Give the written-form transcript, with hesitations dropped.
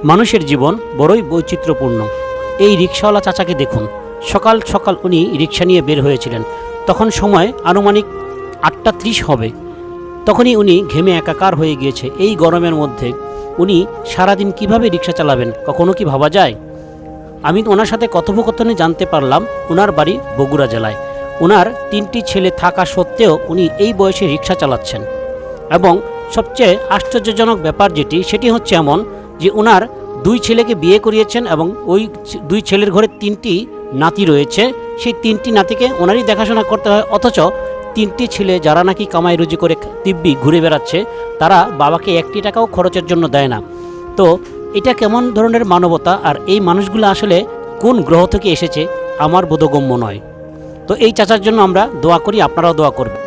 মানুষের জীবন বড়ই বৈচিত্র্যপূর্ণ। এই রিকশাওয়ালা চাচাকে দেখুন, সকাল সকাল উনি রিকশা নিয়ে বের হয়েছিলেন। তখন সময় আনুমানিক 8:30 হবে। তখনই উনি ঘেমে একাকার হয়ে গিয়েছে। এই গরমের মধ্যে উনি সারাদিন কিভাবে রিকশা চালাবেন, কখনো কি ভাবা যায়? আমি ওনার সাথে কথোপকথনে জানতে পারলাম ওনার বাড়ি বগুড়া জেলায়। ওনার 3টি ছেলে থাকা সত্ত্বেও উনি এই বয়সে রিকশা চালাচ্ছেন। এবং সবচেয়ে আশ্চর্যজনক ব্যাপার সেটি হচ্ছে এমন যে ওনার 2 ছেলেকে বিয়ে করিয়েছেন এবং ওই 2 ছেলের ঘরে 3টি নাতি রয়েছে। সেই 3টি নাতিকে ওনারই দেখাশোনা করতে হয়, অথচ 3টি ছেলে যারা নাকি কামাই রুজি করে দিব্যি ঘুরে বেড়াচ্ছে, তারা বাবাকে 1টি টাকাও খরচের জন্য দেয় না। তো এটা কেমন ধরনের মানবতা, আর এই মানুষগুলো আসলে কোন গ্রহ থেকে এসেছে আমার বোধগম্য নয়। তো এই চাচার জন্য আমরা দোয়া করি, আপনারাও দোয়া করবেন।